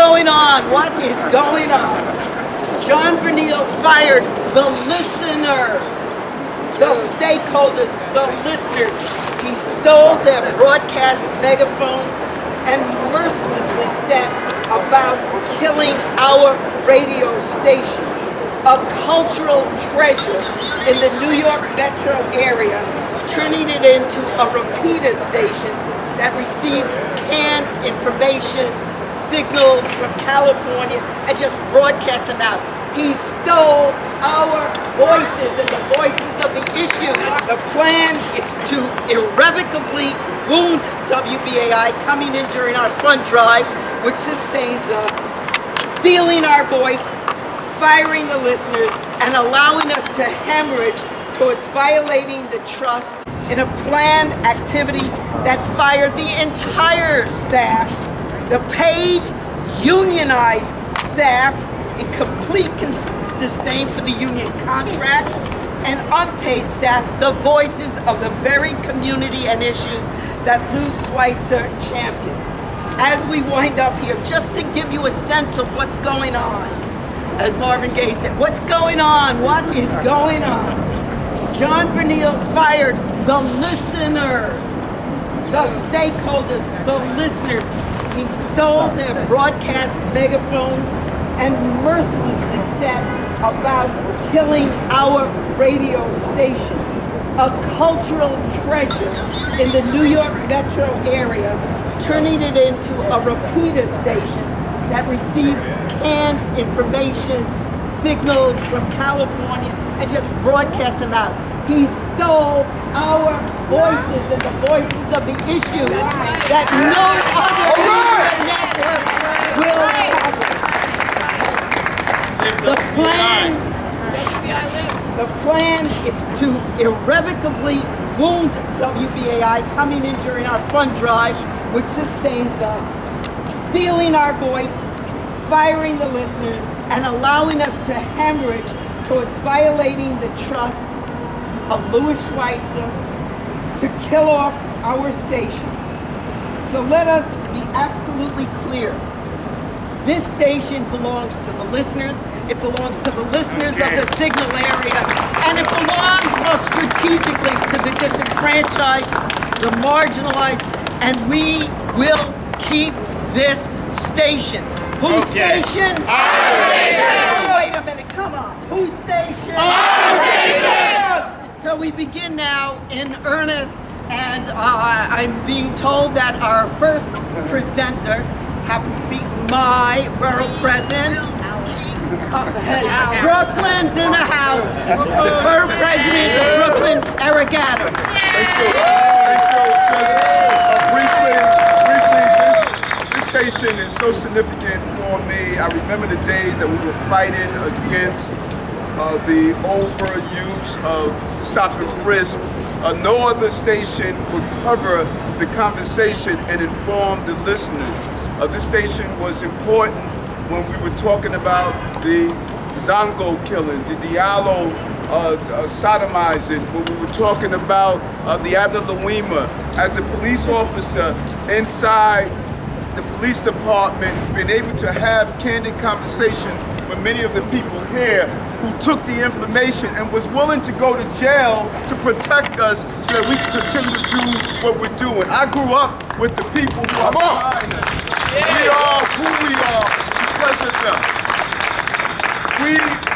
going on? What is going on? John Vernile fired the listeners, the stakeholders, the listeners. He stole their broadcast megaphone and mercilessly set about killing our radio station, a cultural treasure in the New York metro area, turning it into a repeater station that receives canned information, signals from California, and just broadcasts them out. He stole our voices and the voices of the issues. The plan is to irrevocably wound WBAI, coming in during our fund drive, which sustains us, stealing our voice, firing the listeners, and allowing us to hemorrhage towards violating the trust in a planned activity that fired the entire staff, the paid, unionized staff in complete disdain for the union contract, and unpaid staff, the voices of the very community and issues that Lou Schweitzer championed. As we wind up here, just to give you a sense of what's going on, as Marvin Gaye said, what's going on? What is going on? John Vernile fired the listeners, the stakeholders, the listeners. He stole their broadcast megaphone and mercilessly set about killing our radio station, a cultural treasure in the New York metro area, turning it into a repeater station that receives canned information, signals from California, and just broadcasts them out. He stole our voices and the voices of the issues that no other network will cover. The plan is to irrevocably wound WBAI, coming in during our fund drive, which sustains us, stealing our voice, firing the listeners, and allowing us to hemorrhage towards violating the trust of Louis Schweitzer to kill off our station. So let us be absolutely clear. This station belongs to the listeners. It belongs to the listeners of the Signal area, and it belongs most strategically to the disenfranchised, the marginalized, and we will keep this station. Whose station? Our station! Oh, wait a minute, come on. Whose station? Our station! So we begin now in earnest, and I'm being told that our first presenter happens to be my borough president. Brooklyn's in the house. Borough president of Brooklyn, Eric Adams. Thank you. Briefly, this station is so significant for me. I remember the days that we were fighting against the overuse of stop and frisk. No other station would cover the conversation and inform the listeners. This station was important when we were talking about the Zongo killing, the Diallo sodomizing, when we were talking about the Abner Louima. As a police officer inside the police department, being able to have candid conversations with many of the people here who took the information and was willing to go to jail to protect us so that we can continue to do what we're doing. I grew up with the people who are behind us. We are who we are because of them.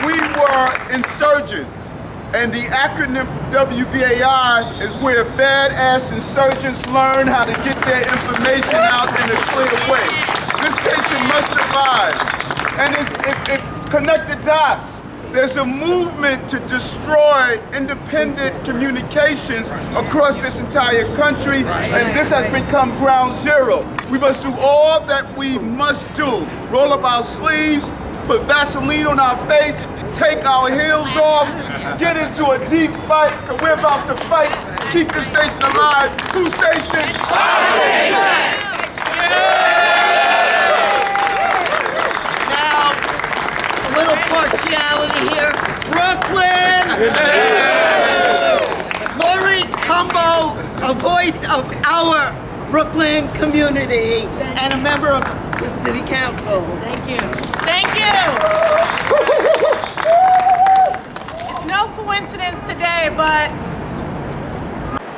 We were insurgents, and the acronym for WBAI is where badass insurgents learn how to get their information out in a clear way. This station must survive, and it connected dots. There's a movement to destroy independent communications across this entire country, and this has become ground zero. We must do all that we must do. Roll up our sleeves, put Vaseline on our face, take our heels off, get into a deep fight, because we're about to fight, keep this station alive. Whose station? Our station! Little partiality here. Brooklyn! Lori Cumbo, a voice of our Brooklyn community and a member of the City Council. Thank you. Thank you. It's no coincidence today, but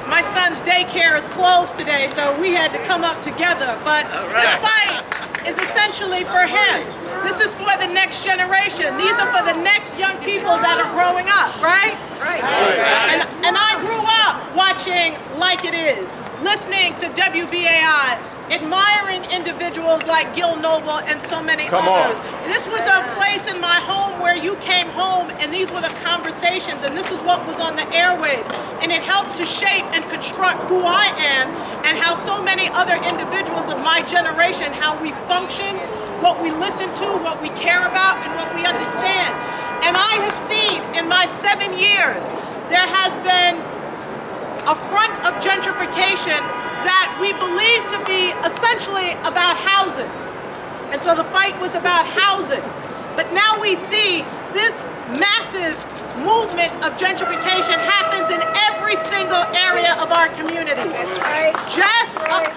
my son's daycare is closed today, so we had to come up together. But this fight is essentially for him. This is for the next generation. These are for the next young people that are growing up, right? Right. And I grew up watching Like It Is, listening to WBAI, admiring individuals like Gil Noble and so many others. This was a place in my home where you came home and these were the conversations and this is what was on the airways. And it helped to shape and construct who I am and how so many other individuals of my generation, how we function, what we listen to, what we care about, and what we understand. And I have seen in my 7 years, there has been a front of gentrification that we believe to be essentially about housing. And so the fight was about housing. But now we see this massive movement of gentrification happens in every single area of our communities. That's right.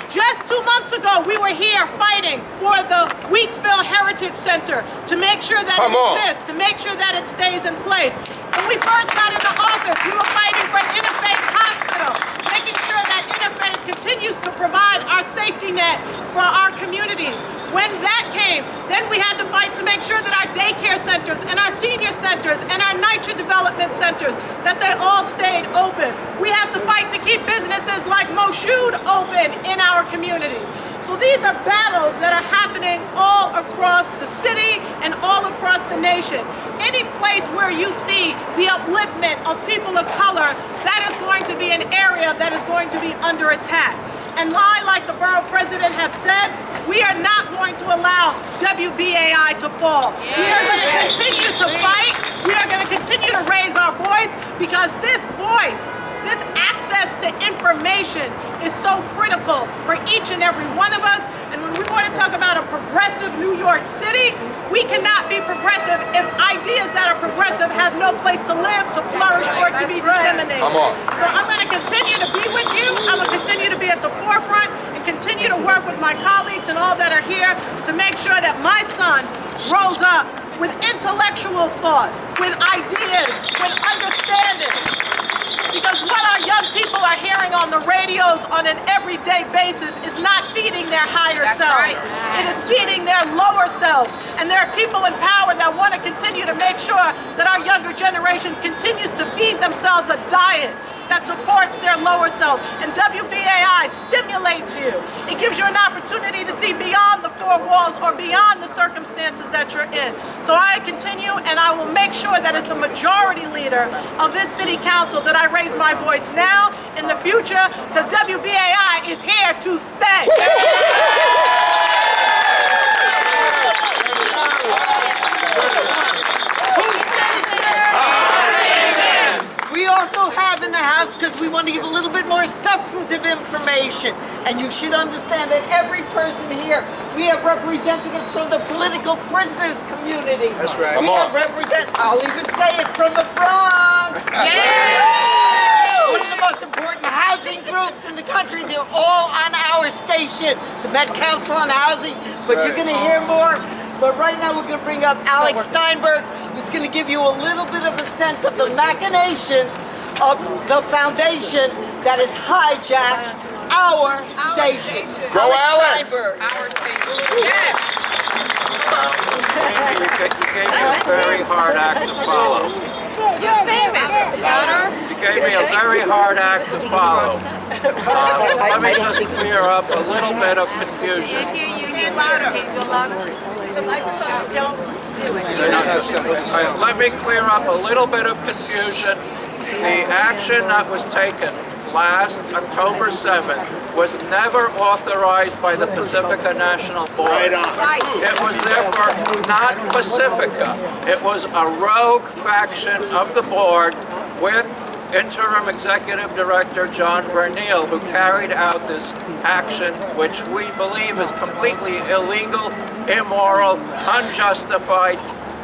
Just 2 months ago, we were here fighting for the Wheatsville Heritage Center to make sure that it exists, to make sure that it stays in place. When we first got into office, we were fighting for Interfaith Hospital, making sure that Interfaith continues to provide our safety net for our communities. When that came, then we had to fight to make sure that our daycare centers and our senior centers and our NYCHA development centers, that they all stayed open. We have to fight to keep businesses like Moshood open in our communities. So these are battles that are happening all across the city and all across the nation. Any place where you see the upliftment of people of color, that is going to be an area that is going to be under attack. And I, like the borough president, have said, we are not going to allow WBAI to fall. We are going to continue to fight. We are going to continue to raise our voice because this voice, this access to information is so critical for each and every one of us. And when we want to talk about a progressive New York City, we cannot be progressive if ideas that are progressive have no place to live, to flourish, or to be disseminated. So I'm going to continue to be with you. I'm going to continue to be at the forefront and continue to work with my colleagues and all that are here to make sure that my son grows up with intellectual thought, with ideas, with understanding. Because what our young people are hearing on the radios on an everyday basis is not feeding their higher selves. It is feeding their lower selves. And there are people in power that want to continue to make sure that our younger generation continues to feed themselves a diet that supports their lower self. And WBAI stimulates you. It gives you an opportunity to see beyond the four walls or beyond the circumstances that you're in. So I continue and I will make sure that as the majority leader of this city council that I raise my voice now, in the future, because WBAI is here to stay. We also have in the House, because we want to give a little bit more substantive information, and you should understand that every person here, we have representatives from the political prisoners community. That's right. We have I'll even say it, from the Bronx. One of the most important housing groups in the country. They're all on our station, the Met Council on Housing, but you're going to hear more. But right now we're going to bring up Alex Steinberg, who's going to give you a little bit of a sense of the machinations of the foundation that has hijacked our station. Go Alex! Steinberg. Our station. Yes. You gave me a very hard act to follow. You're famous. You gave me a very hard act to follow. Let me just clear up a little bit of confusion. The microphones don't do it. Let me clear up a little bit of confusion. The action that was taken last October 7th was never authorized by the Pacifica National Board. It was therefore not Pacifica. It was a rogue faction of the board with Interim Executive Director John Verneal, who carried out this action, which we believe is completely illegal, immoral, unjustified,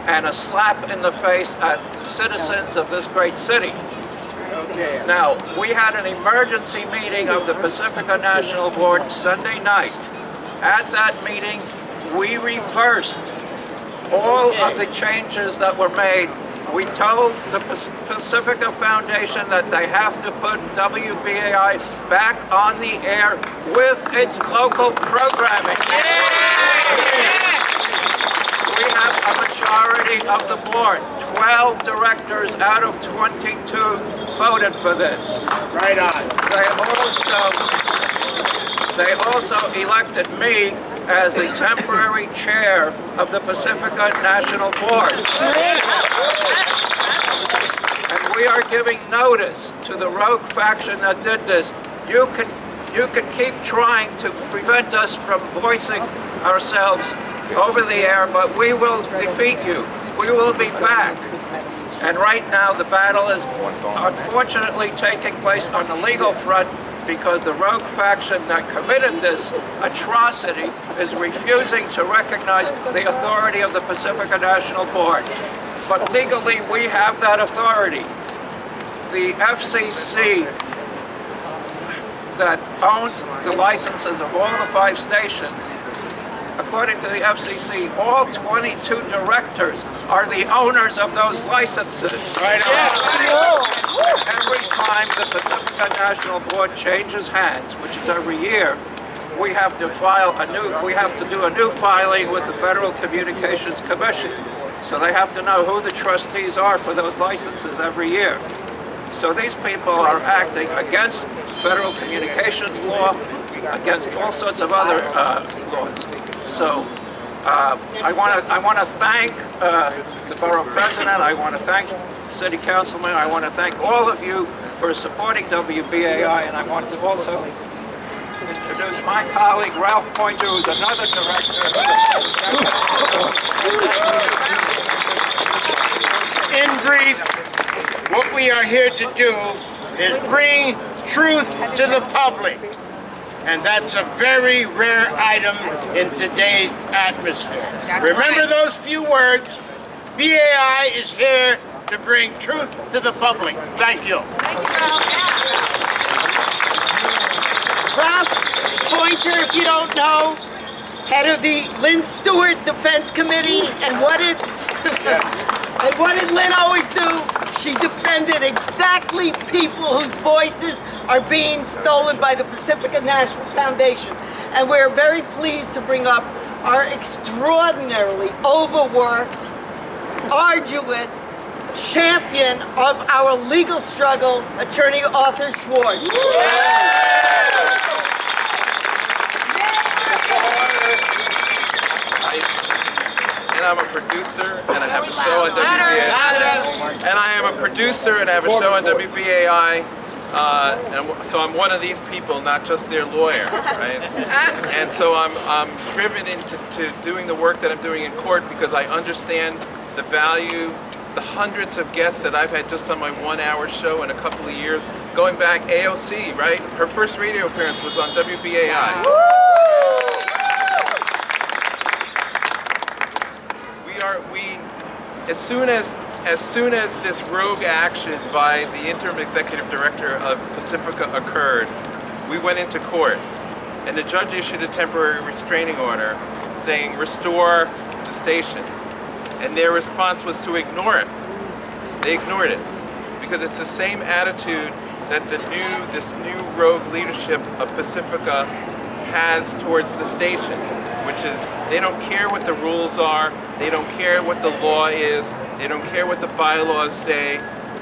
and a slap in the face at citizens of this great city. Now, we had an emergency meeting of the Pacifica National Board Sunday night. At that meeting, we reversed all of the changes that were made. We told the Pacifica Foundation that they have to put WBAI back on the air with its local programming. We have a majority of the board. 12 directors out of 22 voted for this. Right on. They also elected me as the temporary chair of the Pacifica National Board. And we are giving notice to the rogue faction that did this. You can keep trying to prevent us from voicing ourselves over the air, but we will defeat you. We will be back. And right now the battle is unfortunately taking place on the legal front because the rogue faction that committed this atrocity is refusing to recognize the authority of the Pacifica National Board. But legally we have that authority. The FCC that owns the licenses of all the 5 stations, according to the FCC, all 22 directors are the owners of those licenses. Right on. Every time the Pacifica National Board changes hands, which is every year, we have to do a new filing with the Federal Communications Commission. So they have to know who the trustees are for those licenses every year. So these people are acting against federal communications law, against all sorts of other laws. So I want to thank the borough president. I want to thank the city councilman. I want to thank all of you for supporting WBAI, and I want to also introduce my colleague Ralph Pointer, who's another director. In brief, what we are here to do is bring truth to the public. And that's a very rare item in today's atmosphere. Remember those few words? BAI is here to bring truth to the public. Thank you. Ralph Pointer, if you don't know, head of the Lynn Stewart Defense Committee, and what did Lynn always do? She defended exactly people whose voices are being stolen by the Pacifica National Foundation. And we're very pleased to bring up our extraordinarily overworked, arduous champion of our legal struggle, Attorney Arthur Schwartz. And I'm a producer, and I have a show on WBAI. And I am a producer, and I have a show on WBAI. And so I'm one of these people, not just their lawyer, right? And so I'm driven into doing the work that I'm doing in court because I understand the value, the hundreds of guests that I've had just on my 1-hour show in a couple of years, going back AOC, right? Her first radio appearance was on WBAI. As soon as this rogue action by the interim executive director of Pacifica occurred, we went into court, and the judge issued a temporary restraining order saying restore the station, and their response was to ignore it. They ignored it because it's the same attitude that this new rogue leadership of Pacifica has towards the station, which is they don't care what the rules are, they don't care what the law is, they don't care what the bylaws say,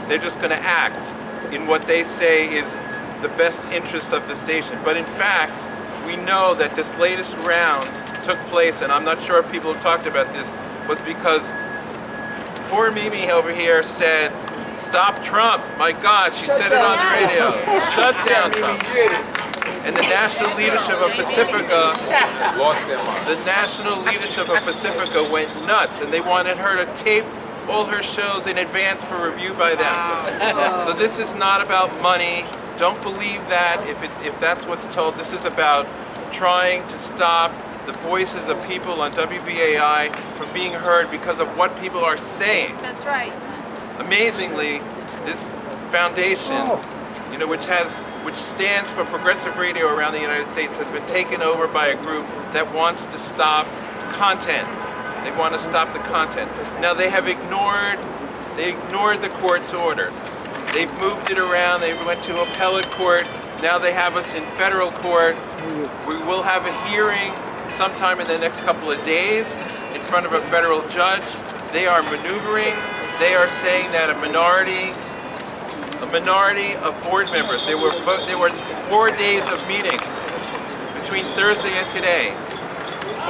they're just going to act in what they say is the best interest of the station. But in fact, we know that this latest round took place, and I'm not sure if people have talked about this, was because poor Mimi over here said, "Stop Trump." My God, she said it on the radio. Shut down Trump. And the national leadership of Pacifica, went nuts, and they wanted her to tape all her shows in advance for review by them. So this is not about money. Don't believe that if that's what's told. This is about trying to stop the voices of people on WBAI from being heard because of what people are saying. That's right. Amazingly, this foundation, which stands for progressive radio around the United States, has been taken over by a group that wants to stop content. They want to stop the content. Now they have ignored the court's orders. They've moved it around. They went to appellate court. Now they have us in federal court. We will have a hearing sometime in the next couple of days in front of a federal judge. They are maneuvering. They are saying that a minority of board members, there were 4 days of meetings between Thursday and today.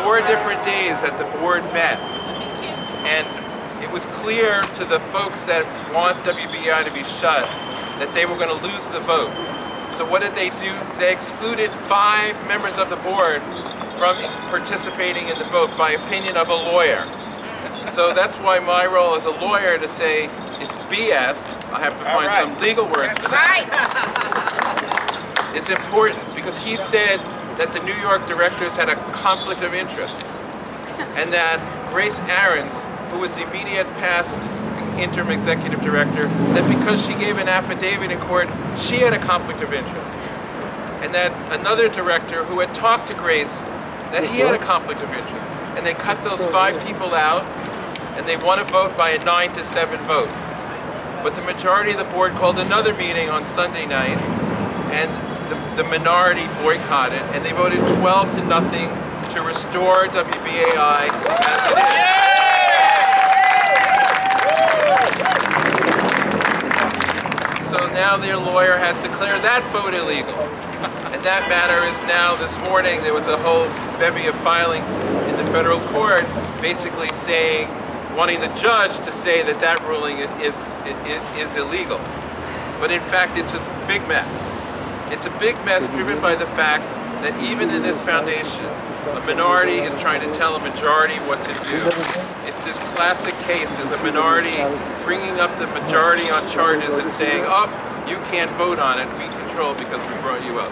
4 different days that the board met. And it was clear to the folks that want WBAI to be shut that they were going to lose the vote. So what did they do? They excluded 5 members of the board from participating in the vote by opinion of a lawyer. So that's why my role as a lawyer to say it's BS, I have to find some legal words for that. It's important because he said that the New York directors had a conflict of interest and that Grace Aarons, who was the immediate past interim executive director, that because she gave an affidavit in court, she had a conflict of interest. And that another director who had talked to Grace, that he had a conflict of interest. And they cut those 5 people out, and they won a vote by a 9-7 vote. But the majority of the board called another meeting on Sunday night, and the minority boycotted, and they voted 12-0 to restore WBAI as it is. So now their lawyer has declared that vote illegal. And that matter is now, this morning, there was a whole bevy of filings in the federal court basically saying, wanting the judge to say that that ruling is illegal. But in fact, it's a big mess. It's a big mess driven by the fact that even in this foundation, a minority is trying to tell a majority what to do. It's this classic case of the minority bringing up the majority on charges and saying, oh, you can't vote on it, we control because we brought you up.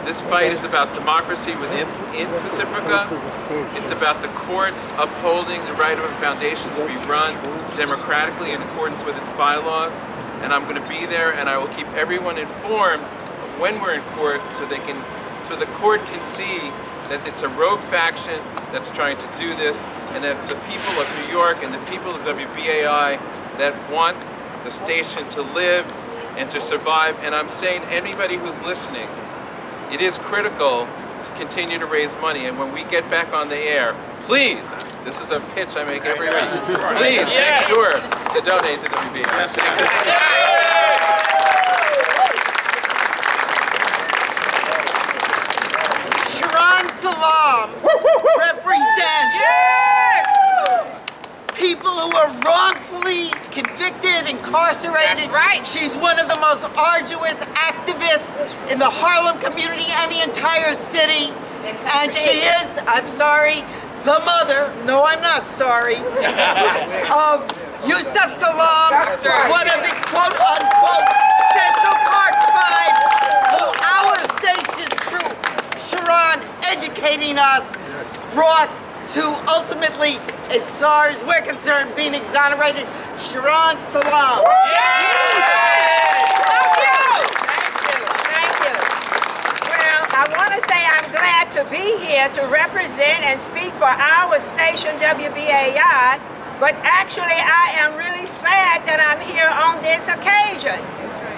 This fight is about democracy within Pacifica. It's about the courts upholding the right of a foundation to be run democratically in accordance with its bylaws. And I'm going to be there, and I will keep everyone informed of when we're in court so the court can see that it's a rogue faction that's trying to do this, and that the people of New York and the people of WBAI that want the station to live and to survive. And I'm saying anybody who's listening, it is critical to continue to raise money. And when we get back on the air, please, this is a pitch I make every week, please make sure to donate to WBAI. Sharon Salam represents people who are wrongfully convicted, incarcerated. That's right. She's one of the most arduous activists in the Harlem community and the entire city. And she is, I'm sorry, the mother, no I'm not sorry, of Yusuf Salam, one of the quote-unquote Central Park Five, who our station, through Sharon educating us, brought to ultimately, as far as we're concerned, being exonerated. Sharon Salam. Thank you. Well, I want to say I'm glad to be here to represent and speak for our station, WBAI, but actually I am really sad that I'm here on this occasion.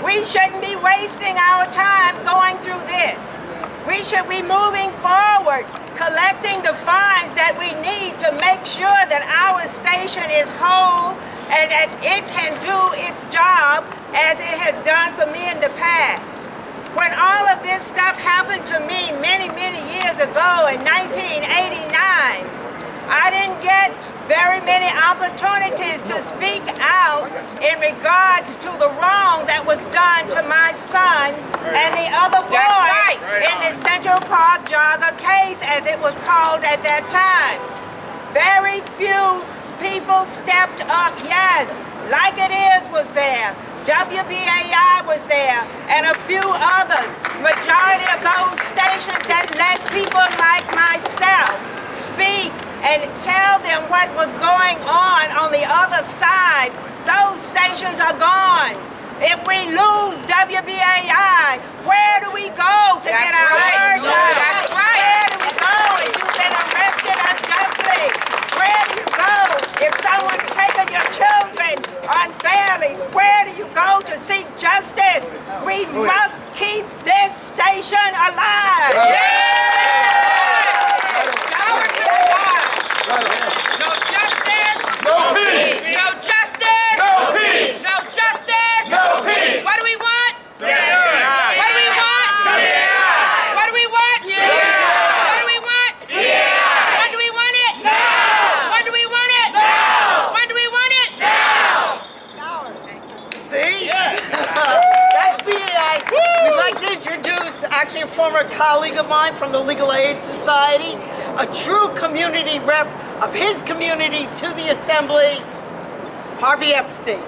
We shouldn't be wasting our time going through this. We should be moving forward, collecting the funds that we need to make sure that our station is whole and that it can do its job as it has done for me in the past. When all of this stuff happened to me many, many years ago in 1989, I didn't get very many opportunities to speak out in regards to the wrong that was done to my son and the other boy in the Central Park jogger case, as it was called at that time. Very few people stepped up. Yes, Like It Is was there, WBAI was there, and a few others. Majority of those stations that let people like myself speak and tell them what was going on the other side. Those stations are gone. If we lose WBAI, where do we go to get our words out? That's right. Where do we go if you've been arrested unjustly? go to seek justice. We must keep this station alive. Power to the wall. No justice. No peace. No justice. No peace. No justice. No peace. What do we want? Yeah. What do we want? Yeah. What do we want? Yeah. What do we want? Yeah. When do we want it? Now. When do we want it? Now. When do we want it? Now. See? That's BAI. We'd like to introduce actually a former colleague of mine from the Legal Aid Society, a true community rep of his community to the Assembly, Harvey Epstein.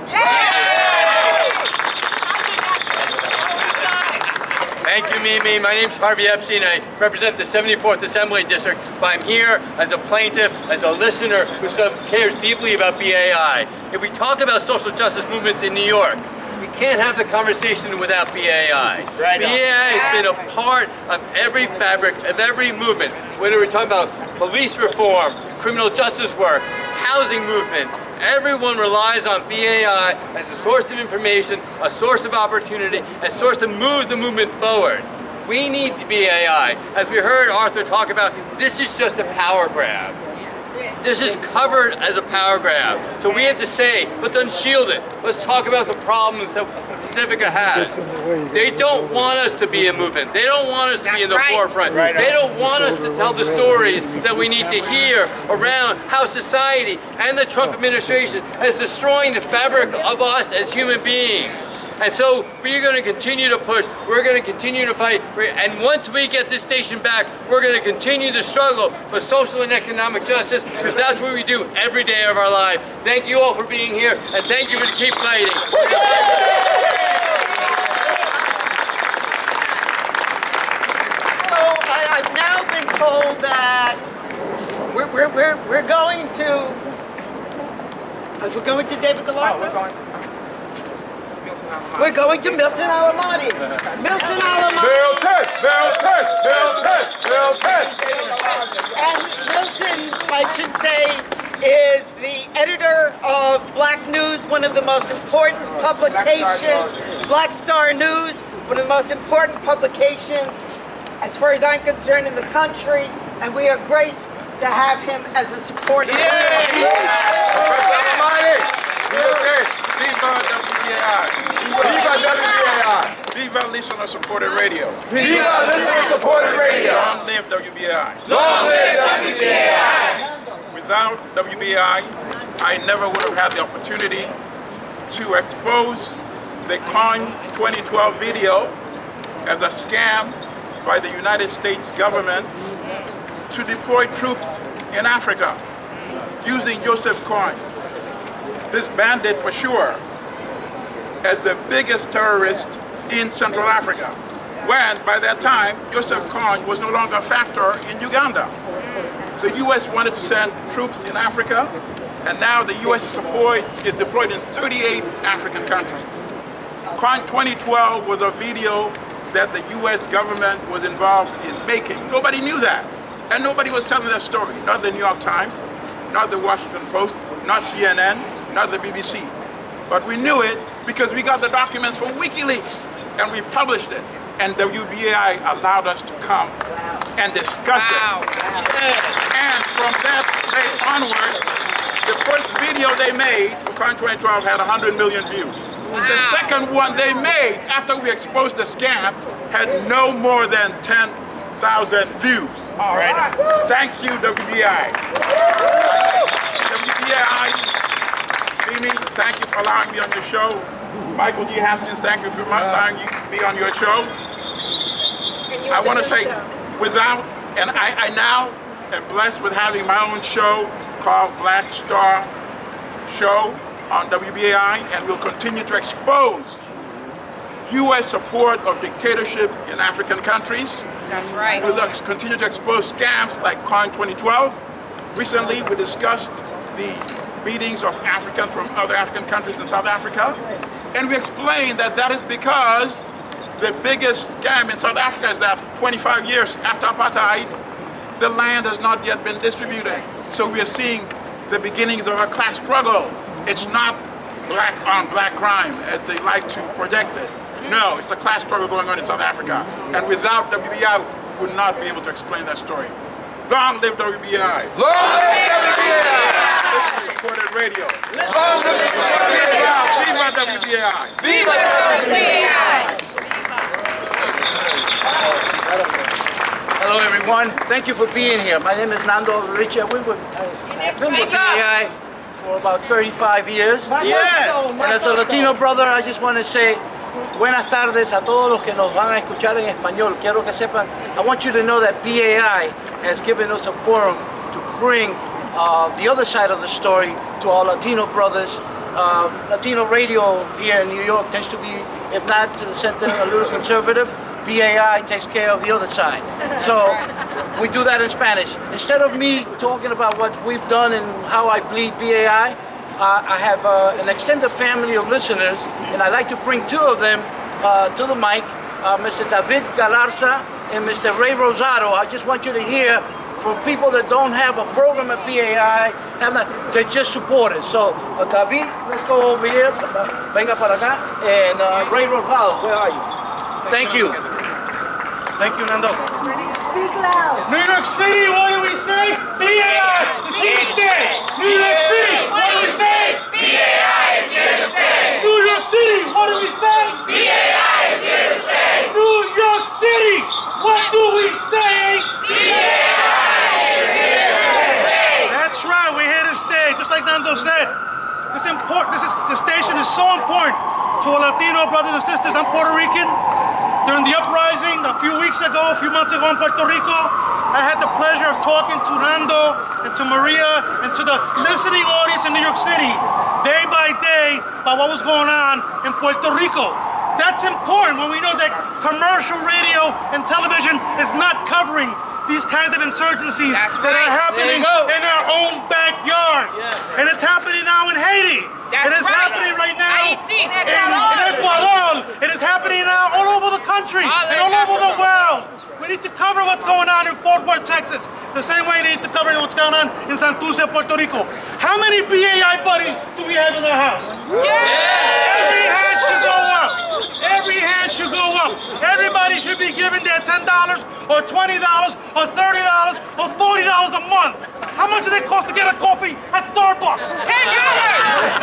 Thank you, Mimi. My name's Harvey Epstein. I represent the 74th Assembly District, but I'm here as a plaintiff, as a listener who cares deeply about BAI. If we talk about social justice movements in New York, we can't have the conversation without BAI. Right on. BAI has been a part of every fabric, of every movement, whether we're talking about police reform, criminal justice work, housing movement. Everyone relies on BAI as a source of information, a source of opportunity, a source to move the movement forward. We need the BAI. As we heard Arthur talk about, this is just a power grab. This is covered as a power grab. So we have to say, let's unshield it. Let's talk about the problems that Pacifica has. They don't want us to be a movement. They don't want us to be in the forefront. They don't want us to tell the stories that we need to hear around how society and the Trump administration is destroying the fabric of us as human beings. And so we're going to continue to push, we're going to continue to fight, and once we get this station back, we're going to continue to struggle for social and economic justice, because that's what we do every day of our life. Thank you all for being here, and thank you for keep fighting. So I've now been told that we're going to David Galarza? We're going to Milton Alamati. Milton Alamati. Milton. And Milton, I should say, is the editor of Black News, one of the most important publications, Black Star News, one of the most important publications, as far as I'm concerned, in the country, and we are graced to have him as a supporter. Viva WBAI. Viva WBAI. Viva listener-supported radio. Viva listener-supported radio. Long live WBAI. Long live WBAI! Without WBAI, I never would have had the opportunity to expose the Con 2012 video as a scam by the United States government to deploy troops in Africa using Joseph Kony, this bandit for sure, as the biggest terrorist in Central Africa, when by that time Joseph Kony was no longer a factor in Uganda. The U.S. wanted to send troops in Africa, and now the U.S. is deployed in 38 African countries. Con 2012 was a video that the U.S. government was involved in making. Nobody knew that, and nobody was telling that story. Not the New York Times, not the Washington Post, not CNN, not the BBC. But we knew it because we got the documents from WikiLeaks, and we published it. And WBAI allowed us to come and discuss it. And from that day onward, the first video they made for Con 2012 had 100 million views. The second one they made after we exposed the scam had no more than 10,000 views. All right. Thank you, WBAI. WBAI, Mimi, thank you for allowing me on your show. Michael G. Haskins, thank you for allowing me on your show. I want to say, and I now am blessed with having my own show called Black Star Show on WBAI, and we'll continue to expose U.S. support of dictatorships in African countries. That's right. We'll continue to expose scams like Con 2012. Recently, we discussed the beatings of Africans from other African countries in South Africa, and we explained that that is because the biggest scam in South Africa is that 25 years after apartheid, the land has not yet been distributed. So we are seeing the beginnings of a class struggle. It's not black on black crime as they like to project it. No, it's a class struggle going on in South Africa. And without WBAI, we would not be able to explain that story. Long live WBAI. Long live WBAI. Listener supported radio. Long live WBAI. Viva WBAI. Viva WBAI. Hello everyone, thank you for being here. My name is Nando Richa. I've been with BAI for about 35 years. Yes. And as a Latino brother, I just want to say buenas tardes a todos los que nos van a escuchar en español. Quiero que sepan, I want you to know that BAI has given us a forum to bring the other side of the story to our Latino brothers. Latino radio here in New York tends to be, if not to the center, a little conservative. BAI takes care of the other side. So we do that in Spanish. Instead of me talking about what we've done and how I bleed BAI, I have an extended family of listeners, and I'd like to bring two of them to the mic, Mr. David Galarza and Mr. Ray Rosado. I just want you to hear from people that don't have a program at BAI, they're just supporters. So David, let's go over here. Venga para acá. And Ray Rosado, where are you? Thank you. Thank you, Nando. Speak loud. New York City, what do we say? BAI is here to stay. New York City, what do we say? BAI is here to stay. New York City, what do we say? BAI is here to stay. New York City, what do we say? BAI is here to stay. That's right, we're here to stay. Just like Nando said, the station is so important to our Latino brothers and sisters. I'm Puerto Rican. During the uprising a few months ago in Puerto Rico, I had the pleasure of talking to Nando and to Maria and to the listening audience in New York City day by day about what was going on in Puerto Rico. That's important when we know that commercial radio and television is not covering these kinds of insurgencies that are happening in our own backyard. Yes. And it's happening now in Haiti. It is happening right now in Ecuador. It is happening now all over the country and all over the world. We need to cover what's going on in Fort Worth, Texas, the same way we need to cover what's going on in Santurce, Puerto Rico. How many BAI buddies do we have in the house? Yeah! Every hand should go up. Every hand should go up. Everybody should be giving their $10 or $20 or $30 or $40 a month. How much does it cost to get a coffee at Starbucks? $10!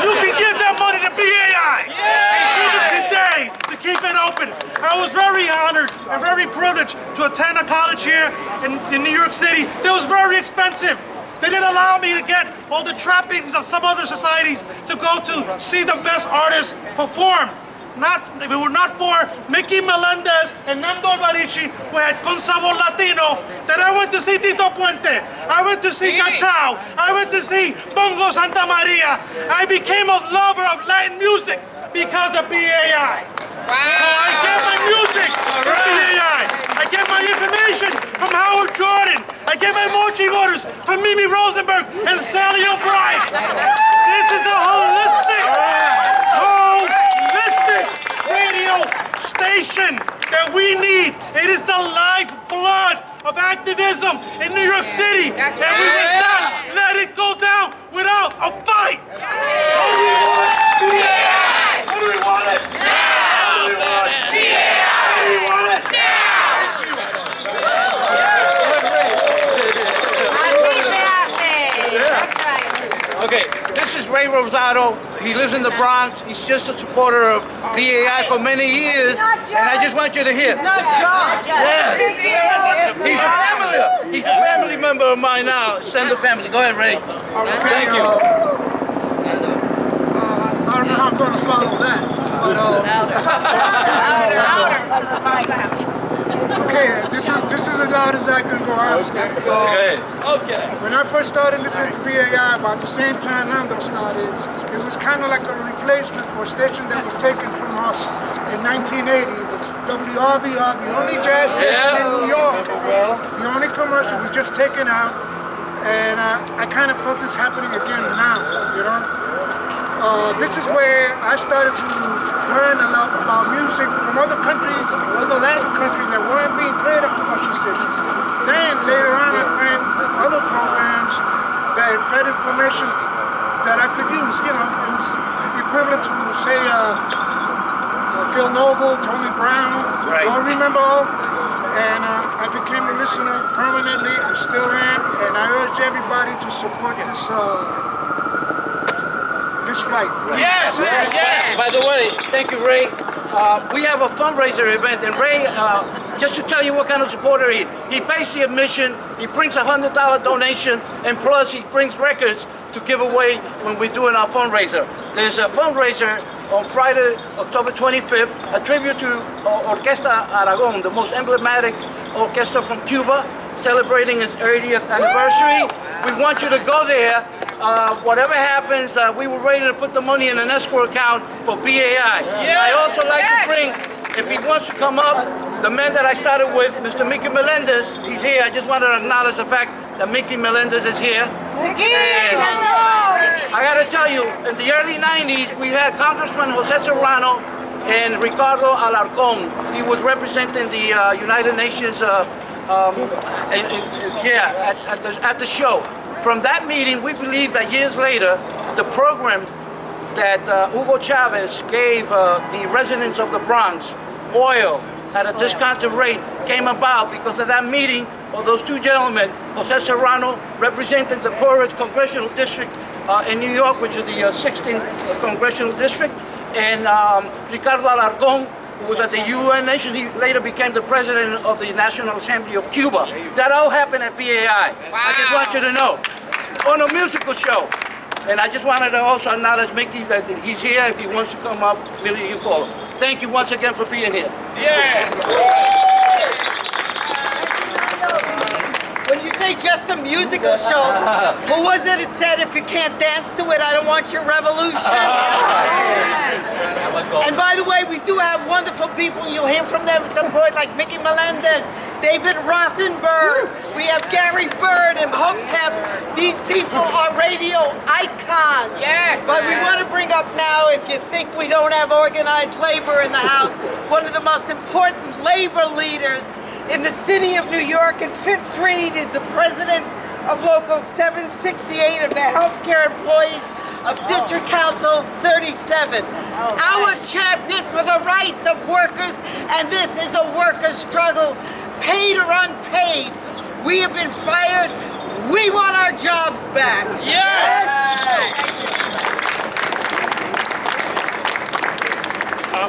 You can give that money to BAI and give it today to keep it open. I was very honored and very privileged to attend a college here in New York City that was very expensive. They didn't allow me to get all the trappings of some other societies to go to see the best artists perform. If it were not for Mickey Melendez and Nando Albarici, who had Con Sabor Latino, that I went to see Tito Puente, I went to see Cachao, I went to see Bongo Santa Maria. I became a lover of Latin music because of BAI. Wow. So I get my music from BAI. I get my information from Howard Jordan. I get my marching orders from Mimi Rosenberg and Sally O'Brien. This is a holistic radio station that we need. It is the lifeblood of activism in New York City. And we will not let it go down without a fight. How do we want BAI? How do we want it? Now! How do we want BAI? How do we want it? Now! Okay, this is Ray Rosado. He lives in the Bronx. He's just a supporter of BAI for many years, and I just want you to hear. He's not Josh. Yeah. He's a family member of mine now. Send the family. Go ahead, Ray. Thank you. I don't know how I'm going to follow that, but okay, this is as loud as I can go. Okay. When I first started listening to BAI, about the same time Nando started, it was kind of like a replacement for a station that was taken from us in 1980. It was WRVR, the only jazz station in New York. The only commercial was just taken out, and I kind of felt this happening again now, you know? This is where I started to learn a lot about music from other countries, other Latin countries that weren't being played on commercial stations. Then later on I found other programs that fed information that I could use. You know, it was the equivalent to, say, Bill Noble, Tony Brown. Right. You all remember all? And I became a listener permanently. I still am. And I urge everybody to support this fight. Yes, yes. By the way, thank you, Ray. We have a fundraiser event, and Ray, just to tell you what kind of supporter he is, he pays the admission, he brings a $100 donation, and plus he brings records to give away when we're doing our fundraiser. There's a fundraiser on Friday, October 25th, a tribute to Orquesta Aragon, the most emblematic orchestra from Cuba, celebrating its 30th anniversary. We want you to go there. Whatever happens, we were ready to put the money in an escrow account for BAI. Yes. I also like to bring, if he wants to come up, the man that I started with, Mr. Mickey Melendez, he's here. I just wanted to acknowledge the fact that Mickey Melendez is here. And I gotta tell you, in the early 90s, we had Congressman Jose Serrano and Ricardo Alarcón. He was representing the United Nations at the show. From that meeting, we believe that years later, the program that Hugo Chavez gave the residents of the Bronx, oil at a discounted rate, came about because of that meeting of those two gentlemen, Jose Serrano, representing the poorest congressional district in New York, which is the 16th congressional district, and Ricardo Alarcón, who was at the UN Nation. He later became the president of the National Assembly of Cuba. That all happened at BAI. Wow. I just want you to know, on a musical show. And I just wanted to also acknowledge Mickey that he's here. If he wants to come up, Billy, you call him. Thank you once again for being here. Yeah. When you say just a musical show, who was it that said if you can't dance to it, I don't want your revolution? And by the way, we do have wonderful people. You'll hear from them at some point, like Mickey Melendez, David Rothenberg. We have Gary Bird and Hotep. These people are radio icons. Yes. But we want to bring up now, if you think we don't have organized labor in the House, one of the most important labor leaders in the city of New York, and Fitz Reed is the president of Local 768 of the Healthcare Employees of District Council 37. Our champion for the rights of workers, and this is a worker struggle, paid or unpaid. We have been fired. We want our jobs back. Yes!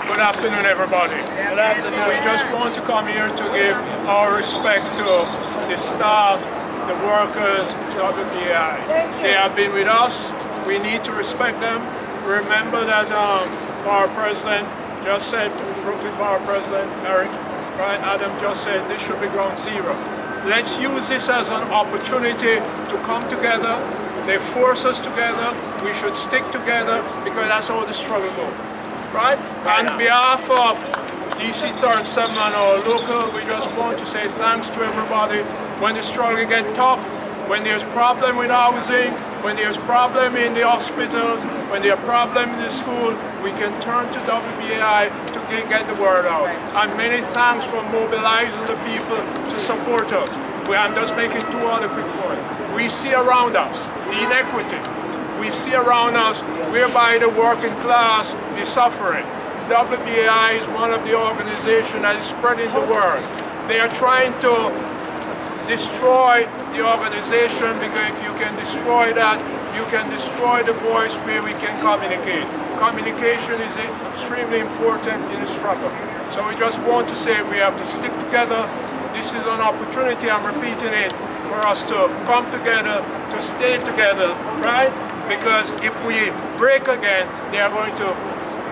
Good afternoon, everybody. Good afternoon. We just want to come here to give our respect to the staff, the workers, WBAI. They have been with us. We need to respect them. Remember that our president just said, Brooklyn Borough President Eric, right, Adam just said this should be ground zero. Let's use this as an opportunity to come together. They force us together. We should stick together because that's how the struggle goes. Right? On behalf of DC 37 and our local, we just want to say thanks to everybody. When the struggle gets tough, when there's problem with housing, when there's problem in the hospitals, when there's problem in the school, we can turn to WBAI to get the word out. And many thanks for mobilizing the people to support us. I'm just making two other quick points. We see around us the inequity. We see around us whereby the working class is suffering. WBAI is one of the organizations that is spreading the word. They are trying to destroy the organization because if you can destroy that, you can destroy the voice where we can communicate. Communication is extremely important in the struggle. So we just want to say we have to stick together. This is an opportunity, I'm repeating it, for us to come together, to stay together, right? Because if we break again, they are going to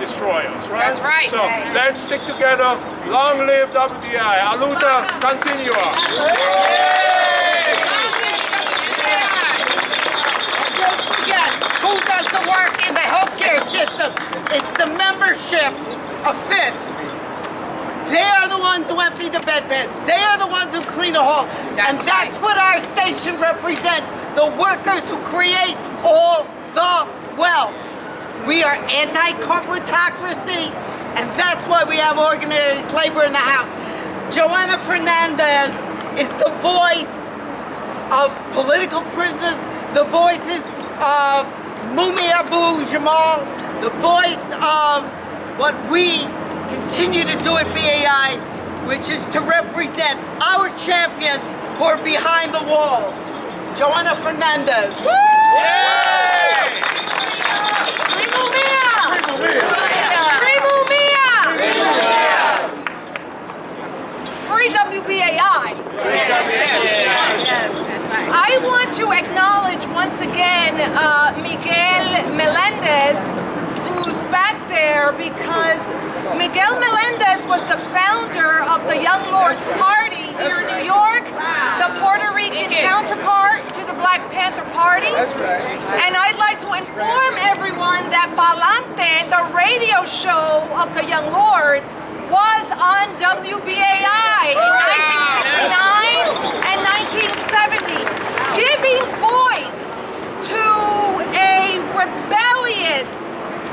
destroy us, right? That's right. So let's stick together. Long live WBAI. Aluta continua. Don't forget who does the work in the healthcare system. It's the membership of Fitz. They are the ones who empty the bedpans. They are the ones who clean the hall. That's what our station represents, the workers who create all the wealth. We are anti-corporatocracy, and that's why we have organized labor in the House. Joanna Fernandez is the voice of political prisoners, the voices of Mumi Abu Jamal, the voice of what we continue to do at BAI, which is to represent our champions who are behind the walls. Joanna Fernandez. Free WBAI. I want to acknowledge once again Miguel Melendez, who's back there, because Miguel Melendez was the founder of the Young Lords Party here in New York, the Puerto Rican counterpart to the Black Panther Party. That's right. And I'd like to inform everyone that Palante, the radio show of the Young Lords, was on WBAI in 1969 and 1970, giving voice to a rebellious,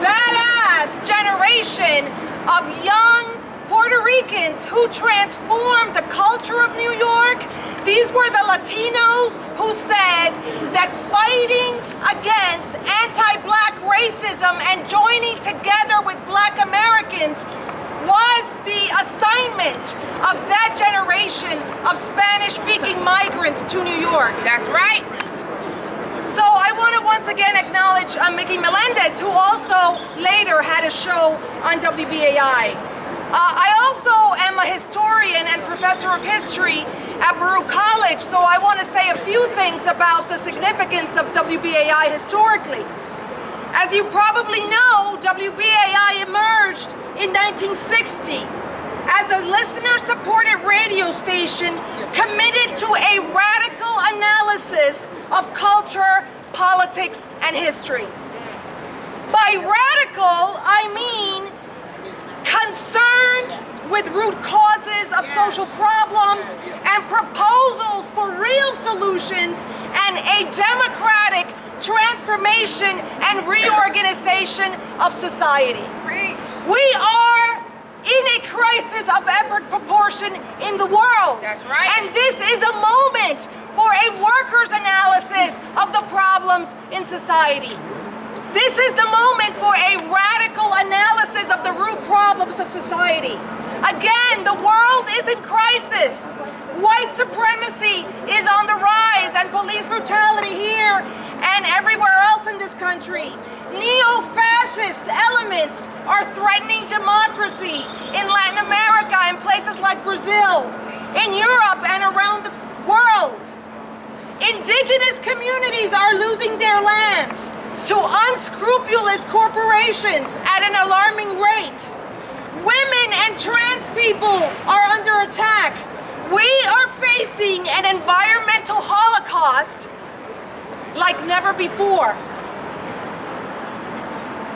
badass generation of young Puerto Ricans who transformed the culture of New York. These were the Latinos who said that fighting against anti-Black racism and joining together with Black Americans was the assignment of that generation of Spanish-speaking migrants to New York. That's right. So I want to once again acknowledge Mickey Melendez, who also later had a show on WBAI. I also am a historian and professor of history at Baruch College, so I want to say a few things about the significance of WBAI historically. As you probably know, WBAI emerged in 1960 as a listener-supported radio station committed to a radical analysis of culture, politics, and history. By radical, I mean concerned with root causes of social problems and proposals for real solutions and a democratic transformation and reorganization of society. We are in a crisis of epic proportion in the world. That's right. And this is a moment for a workers' analysis of the problems in society. This is the moment for a radical analysis of the root problems of society. Again, the world is in crisis. White supremacy is on the rise, and police brutality here and everywhere else in this country. Neo-fascist elements are threatening democracy in Latin America and places like Brazil, in Europe and around the world. Indigenous communities are losing their lands to unscrupulous corporations at an alarming rate. Women and trans people are under attack. We are facing an environmental holocaust like never before.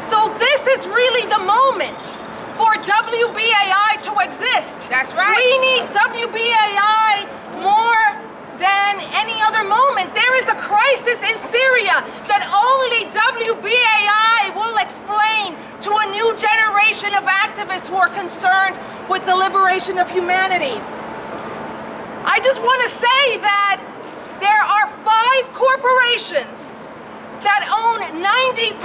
So this is really the moment for WBAI to exist. That's right. We need WBAI more than any other moment. There is a crisis in Syria that only WBAI will explain to a new generation of activists who are concerned with the liberation of humanity. I just want to say that there are 5 corporations that own 90%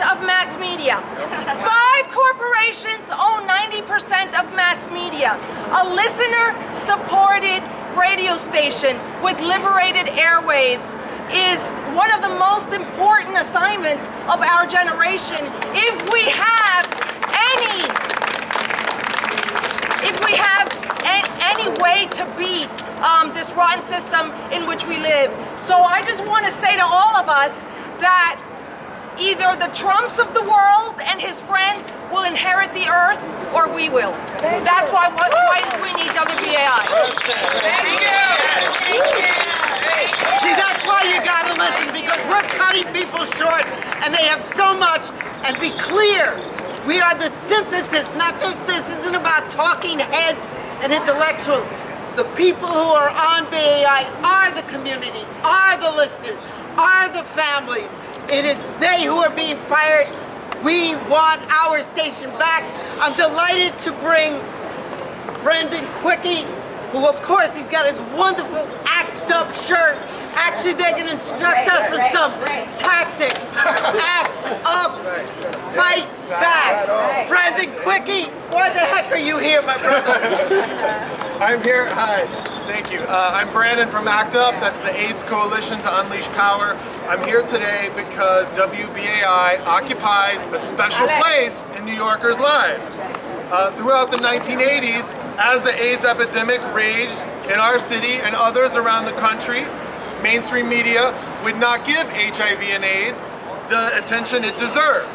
of mass media. 5 corporations own 90% of mass media. A listener-supported radio station with liberated airwaves is one of the most important assignments of our generation if we have any way to beat this rotten system in which we live. So I just want to say to all of us that either the Trumps of the world and his friends will inherit the earth, or we will. That's why we need WBAI. Thank you. See, that's why you gotta listen, because we're cutting people short and they have so much. And be clear, we are the synthesis, not just this isn't about talking heads and intellectuals. The people who are on BAI are the community, are the listeners, are the families. It is they who are being fired. We want our station back. I'm delighted to bring Brendan Quickie, who of course he's got his wonderful ACT UP shirt. Actually, they can instruct us in some tactics. ACT UP, fight Quickie, why the heck are you here, my brother? I'm here, hi, thank you. I'm Brandon from ACT UP, that's the AIDS Coalition to Unleash Power. I'm here today because WBAI occupies a special place in New Yorkers' lives. Throughout the 1980s, as the AIDS epidemic raged in our city and others around the country, mainstream media would not give HIV and AIDS the attention it deserved.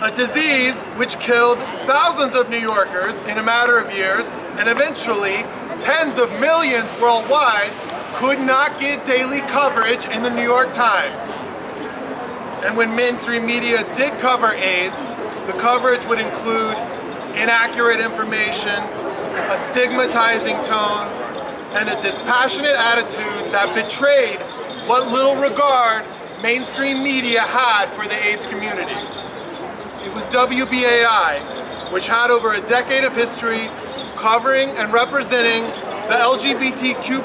A disease which killed thousands of New Yorkers in a matter of years, and eventually tens of millions worldwide could not get daily coverage in the New York Times. And when mainstream media did cover AIDS, the coverage would include inaccurate information, a stigmatizing tone, and a dispassionate attitude that betrayed what little regard mainstream media had for the AIDS community. It was WBAI, which had over a decade of history covering and representing the LGBTQ+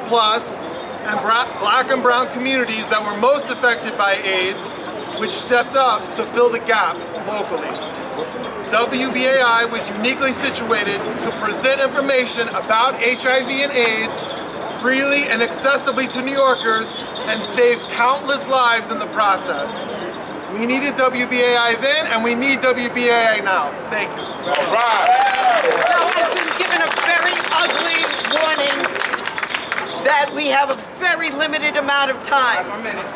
and black and brown communities that were most affected by AIDS, which stepped up to fill the gap locally. WBAI was uniquely situated to present information about HIV and AIDS freely and accessibly to New Yorkers and save countless lives in the process. We needed WBAI then, and we need WBAI now. Thank you. All right. Now, I've been given a very ugly warning that we have a very limited amount of time.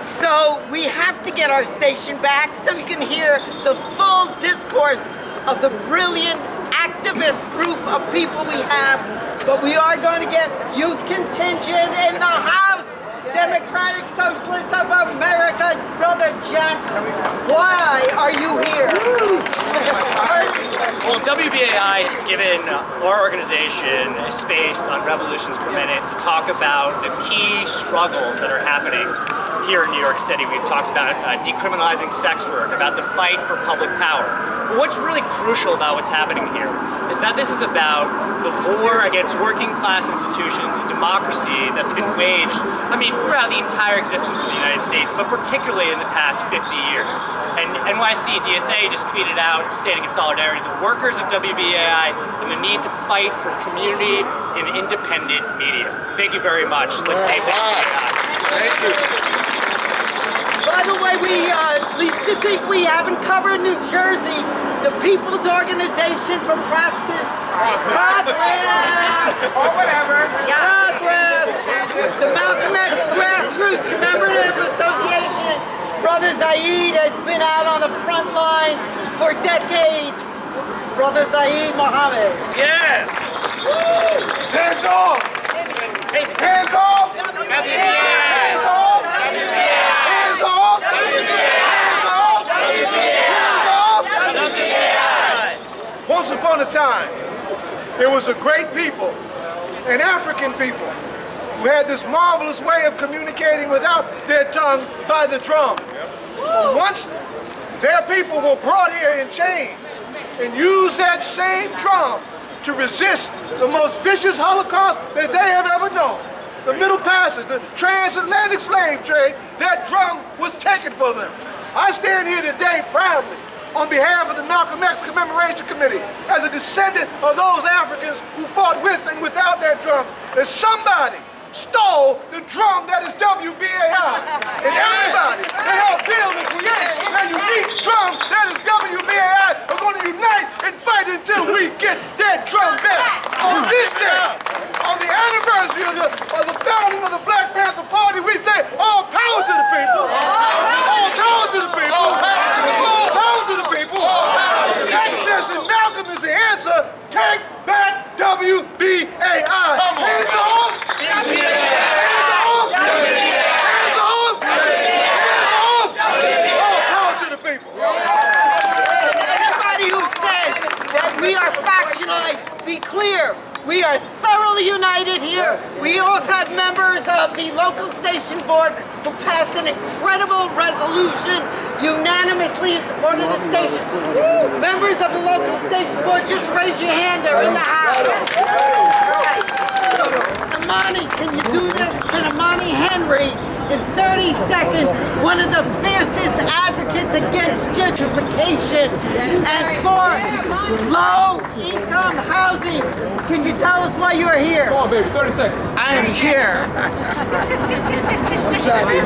So we have to get our station back so you can hear the full discourse of the brilliant activist group of people we have. But we are going to get youth contingent in the House. Democratic Socialists of America, Brother Jack, why are you here? Well, WBAI has given our organization a space on Revolutions Per Minute to talk about the key struggles that are happening here in New York City. We've talked about decriminalizing sex work, about the fight for public power. But what's really crucial about what's happening here is that this is about the war against working class institutions and democracy that's been waged, throughout the entire existence of the United States, but particularly in the past 50 years. And NYC DSA just tweeted out, stating in solidarity, the workers of WBAI and the need to fight for community and independent media. Thank you very much. Let's save WBAI. Thank you. By the way, at least you think we haven't covered New Jersey, the People's Organization for Progress, or whatever. Progress, the Malcolm X Grassroots Commemorative Association. Brother Zaid has been out on the front lines for decades. Brother Zaid Mohammed. Yeah. Woo! Hands off. Hands off. Hands off. Hands off. Once upon a time, there was a great people, an African people, who had this marvelous way of communicating without their tongue by the drum. Once their people were brought here in chains and used that same drum to resist the most vicious Holocaust that they have ever known. The Middle Passage, the transatlantic slave trade, that drum was taken for them. I stand here today proudly on behalf of the Malcolm X Commemoration Committee as a descendant of those Africans who fought with and without their drum. That somebody stole the drum that is WBAI. And everybody that helped build and create that unique drum that is WBAI are going to unite and fight until we get that drum back. On this day, on the anniversary of the founding of the Black Panther Party, we say all power to the people. All power to the people. All power to the people. Exodus and Malcolm is the answer. Take back WBAI. Hands off. Anybody who says that we are factionalized, be clear. We are thoroughly united here. We also have members of the local station board who passed an incredible resolution unanimously in support of the station. Members of the local station board, just raise your hand. They're in the house. Amani, can you do this? Can Amani Henry in 30 seconds, one of the fiercest advocates against gentrification and for low-income housing. Can you tell us why you are here? Come on, baby, 30 seconds. I am here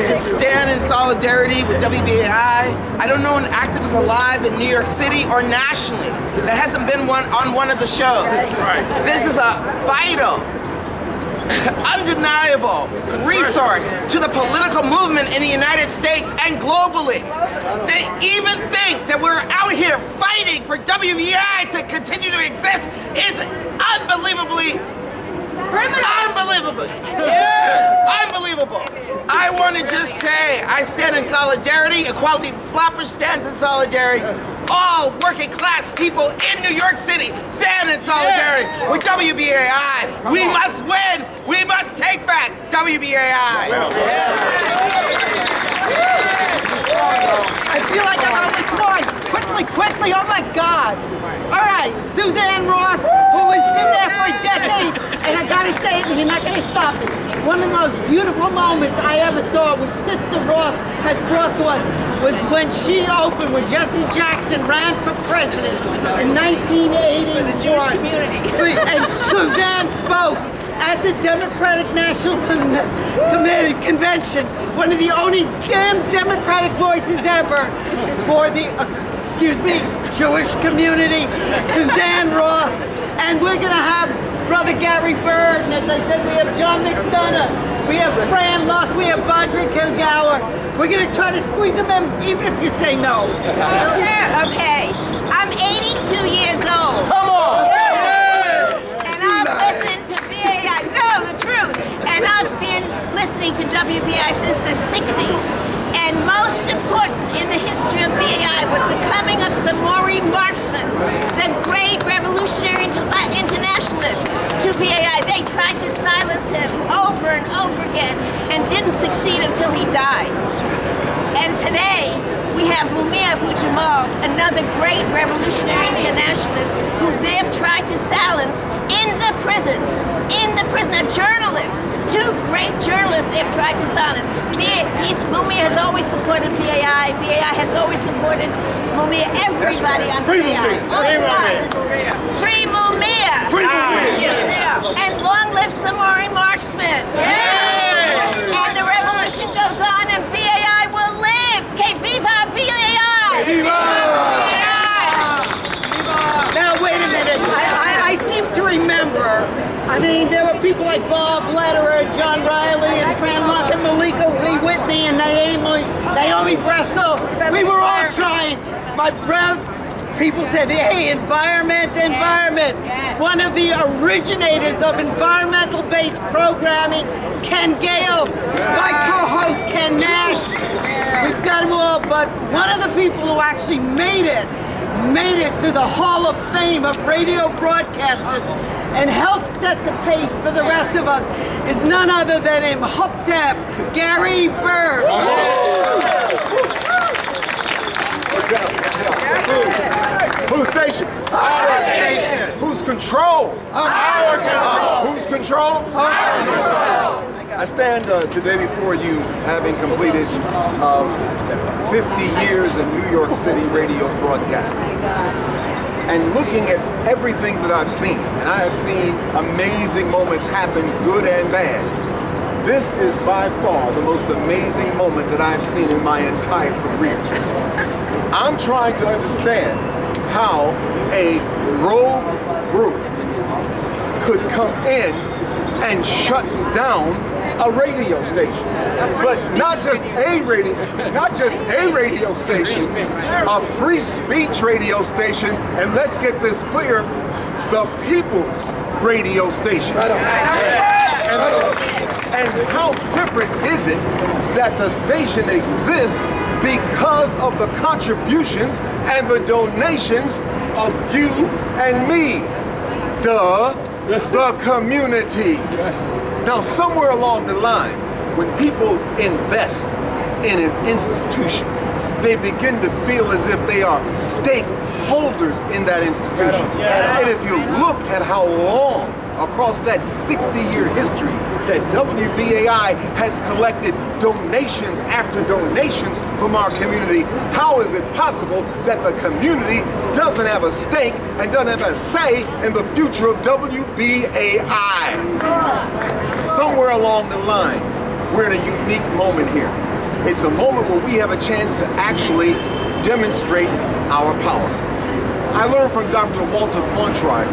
to stand in solidarity with WBAI. I don't know an activist alive in New York City or nationally that hasn't been on one of the shows. This is a vital, undeniable resource to the political movement in the United States and globally. They even think that we're out here fighting for WBAI to continue to exist is unbelievably unbelievable. Unbelievable. I want to just say I stand in solidarity. Equality Flopper stands in solidarity. All working class people in New York City stand in solidarity with WBAI. We must win. We must take back WBAI. I feel like I'm on this one. Quickly, oh my God. All right, Suzanne Ross, who has been there for a decade, and I gotta say it, and you're not gonna stop it. One of the most beautiful moments I ever saw, which Sister Ross has brought to us, was when she opened, when Jesse Jackson ran for president in 1980. The Jewish community. And Suzanne spoke at the Democratic National Committee Convention, one of the only damn Democratic voices ever for the, Jewish community, Suzanne Ross. And we're gonna have Brother Gary Bird, and as I said, we have John McDonough, we have Fran Luck, we have Bodrick Kilgour. We're gonna try to squeeze them in, even if you say no. Okay, I'm 82 years old. Come on! And I've listened to BAI, no, the truth. And I've been listening to WBAI since the 60s. And most important in the history of BAI was the coming of Samori Marksman, the great revolutionary internationalist, to BAI. They tried to silence him over and over again and didn't succeed until he died. And today, we have Mumia Abu Jamal, another great revolutionary internationalist who they've tried to silence in the prisons. A journalist, two great journalists they've tried to silence. Mumia has always supported BAI. BAI has always supported Mumia. Everybody on Free BAI. Mumia. Free Mumia. Free Mumia. And long live Samori Marksman. And the revolution goes on and BAI will live. Que viva BAI! Viva! Now, wait a minute. I seem to remember, I mean, there were people like Bob Lederer, John Riley, and Fran Luck, and Malika Lee Whitney, and Naomi Bressel. We were all trying. My people said, hey, environment. One of the originators of environmental-based programming, Ken Gale, my co-host Ken Nash. We've got them all, but one of the people who actually made it to the Hall of Fame of radio broadcasters and helped set the pace for the rest of us is none other than Imhotep Gary Bird. Whose station? Our station. Whose control? Our control. Whose control? Our control. I stand today before you having completed 50 years in New York City radio broadcasting. And looking at everything that I've seen, and I have seen amazing moments happen, good and bad. This is by far the most amazing moment that I've seen in my entire career. I'm trying to understand how a rogue group could come in and shut down a radio station, but not just a radio station, a free speech radio station, and let's get this clear, the people's radio station. And how different is it that the station exists because of the contributions and the donations of you and me, the community. Now, somewhere along the line, when people invest in an institution, they begin to feel as if they are stakeholders in that institution. And if you look at how long across that 60-year history that WBAI has collected donations after donations from our community, how is it possible that the community doesn't have a stake and doesn't have a say in the future of WBAI? Somewhere along the line, we're in a unique moment here. It's a moment where we have a chance to actually demonstrate our power. I learned from Dr. Walter Fontribe,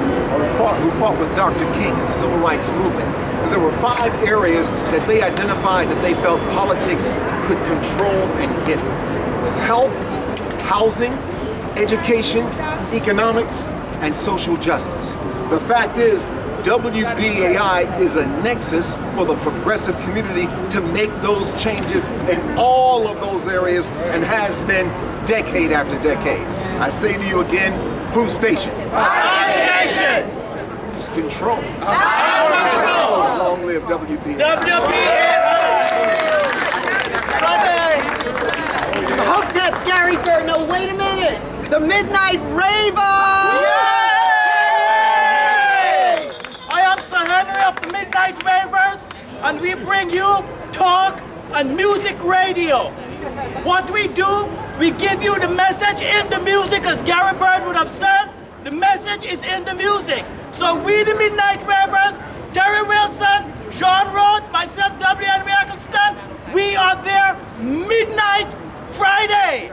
who fought with Dr. King in the Civil Rights Movement, that there were 5 areas that they identified that they felt politics could control and hit. It was health, housing, education, economics, and social justice. The fact is, WBAI is a nexus for the progressive community to make those changes in all of those areas and has been decade after decade. I say to you again, whose station? Our station! Whose control? Our control! Long live WBAI. Brother, Hotep Gary Bird, no, wait a minute. The Midnight Raver! I am Sir Henry of the Midnight Ravers, and we bring you talk and music radio. What we do, we give you the message in the music, as Gary Bird would have said. The message is in the music. So we, the Midnight Ravers, Terry Wilson, Sean Rhodes, myself, W. Henry Eccleston, we are there midnight Fridays.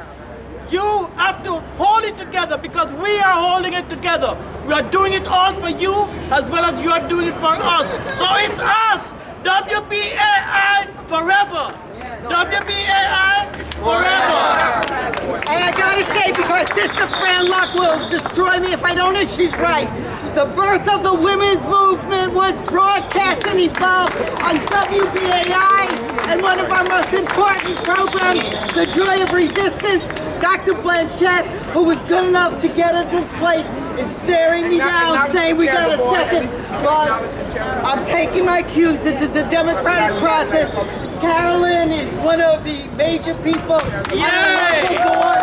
You have to hold it together because we are holding it together. We are doing it all for you as well as you are doing it for us. So it's us, WBAI forever. WBAI forever. And I gotta say, because Sister Fran Luck will destroy me if I don't, and she's right. The birth of the women's movement was broadcast and evolved on WBAI, and one of our most important programs, The Joy of Resistance. Dr. Blanchette, who was good enough to get us this place, is staring me down, saying we got a second. But I'm taking my cues. This is a democratic process. Carolyn is one of the major people on the local board.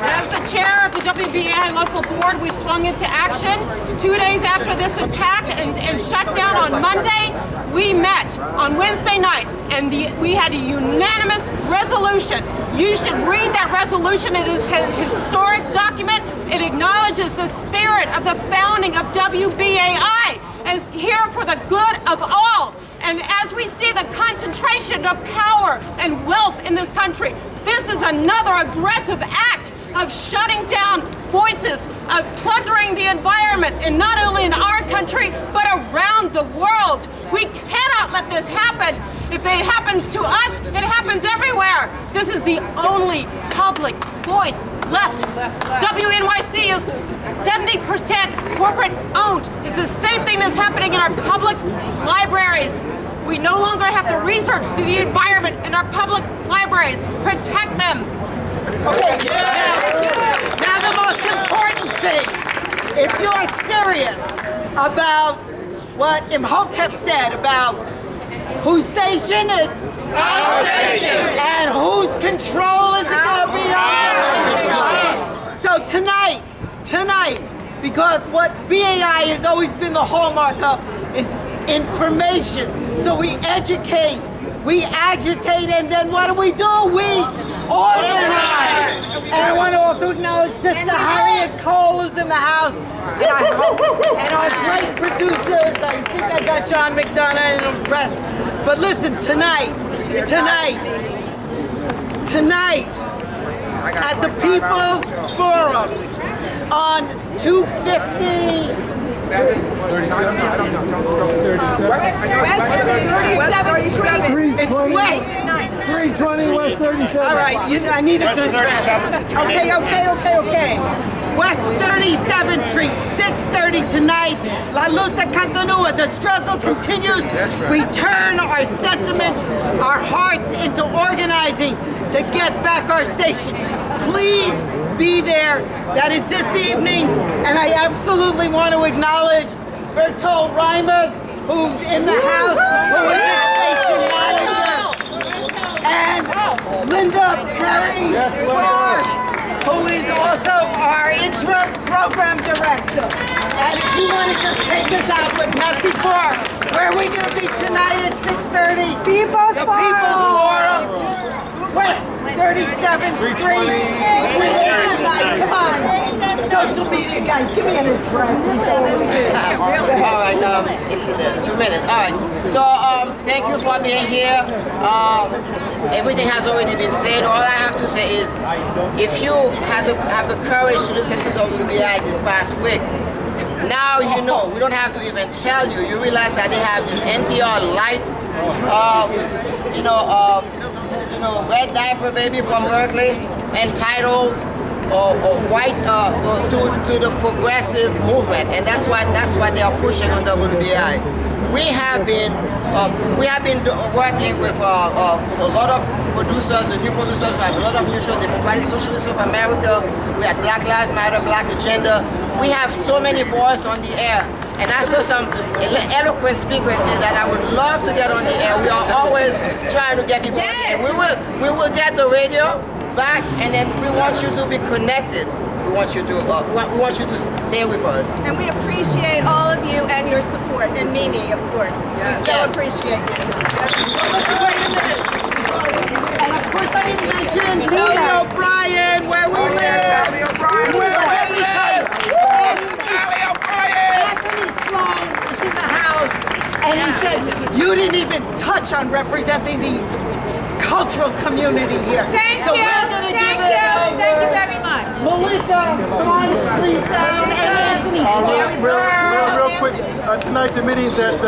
As the chair of the WBAI local board, we swung into action 2 days after this attack and shut down on Monday. We met on Wednesday night and we had a unanimous resolution. You should read that resolution. It is a historic document. It acknowledges the spirit of the founding of WBAI and is here for the good of all. And as we see the concentration of power and wealth in this country, this is another aggressive act of shutting down voices, of plundering the environment, and not only in our country, but around the world. We cannot let this happen. If it happens to us, it happens everywhere. This is the only public voice left. WNYC is 70% corporate owned. It's the same thing that's happening in our public libraries. We no longer have to research the environment in our public libraries. Protect them. Okay, now the most important thing, if you're serious about what Imhotep said about whose station it's our station, and whose control is it going to be ours? So tonight, because what BAI has always been the hallmark of is information. So we educate, we agitate, and then what do? We organize. And I want to also acknowledge Sister Harriet Cole, who's in the house, and our great producers. I think I got John McDonough and the rest. But listen, tonight, at the People's Forum on 250 37th Street. It's West 320 West 37th. All right, I need a good address. Okay. West 37th Street, 6:30 tonight. La lucha continua. The struggle continues. We turn our sentiments, our hearts into organizing to get back our station. Please be there. That is this evening, and I absolutely want to acknowledge Bertolt Reimers, who's in the house, who is the station manager, and Linda Perry Clark, who is also also our interim program director. And if you want to just take us out, but not before, where are we going to be tonight at 6:30? People's The People's Forum, West 37th Street. Come on, social media guys, give me an address. All right, it's in there. 2 minutes. All right. So, thank you for being here. Everything has already been said. All I have to say is, if you have the courage to listen to WBAI this past week, now you know. We don't have to even tell you. You realize that they have this NPR Light, red diaper baby from Berkeley, entitled white to the progressive movement, and that's what they are pushing on WBAI. We have been working with a lot of producers and new producers. We have a lot of new shows, Democratic Socialists of America. We have Black Lives Matter, Black Agenda. We have so many voices on the air. And I saw some eloquent speakers here that I would love to get on the air. We are always trying to get people on the air. We will get the radio back, and then we want you to be connected. We want you to stay with us. And we appreciate all of you and your support, and Mimi, of course. We so appreciate you. And of course I didn't mention Billy O'Brien, where we live. Billy O'Brien, where we live. Billy O'Brien. Anthony Sloan is in the house, and he said you didn't even touch on representing the cultural community here. Thank so you. we're going to give it over. Thank you very much. Melissa, come on, please down, and Anthony. Real quick, tonight the meeting's at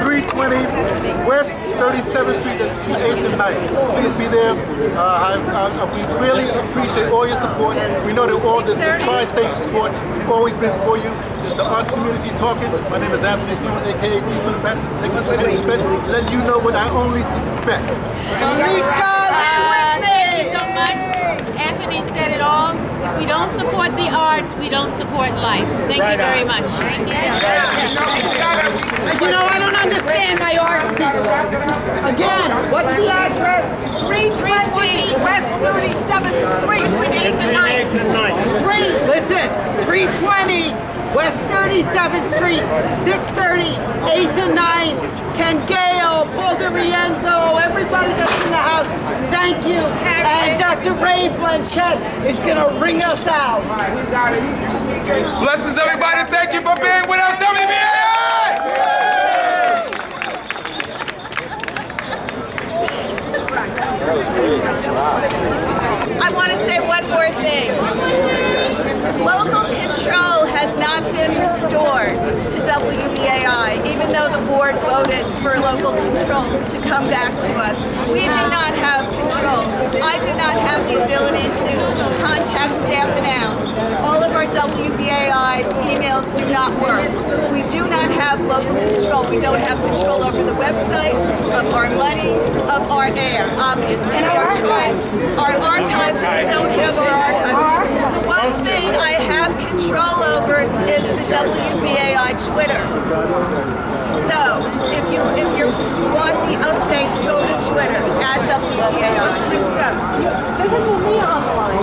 320 West 37th Street, that's between 8th and 9th. Please be there. We really appreciate all your support. We know that all the tri-state support, we've always been for you. This is the arts community talking. My name is Anthony Sloan, aka T from the Baptist, taking the attention bed, letting you know what I only suspect. Thank you so much. Anthony said it all. If we don't support the arts, we don't support life. Thank you very much. You know, I don't understand my arts people. Again, what's the address? 320 West 37th Street. 320 West 37th Street, 6:30, 8th and 9th. Ken Gale, Paul DeRienzo, everybody that's in the house, thank you. And Dr. Ray Blanchett is going to ring us out. We got it. Blessings, everybody. Thank you for being with us, WBAI! I want to say one more thing. Local control has not been restored to WBAI, even though the board voted for local control to come back to us. We do not have control. I do not have the ability to contact staff announcements. All of our WBAI emails do not work. We do not have local control. We don't have control over the website, of our money, of our air, obviously. We are trying. Our archives, we don't have our archives. The one thing I have control over is the WBAI Twitter. So, if you want the updates, go to Twitter, at WBAI. This is Mumia on the line.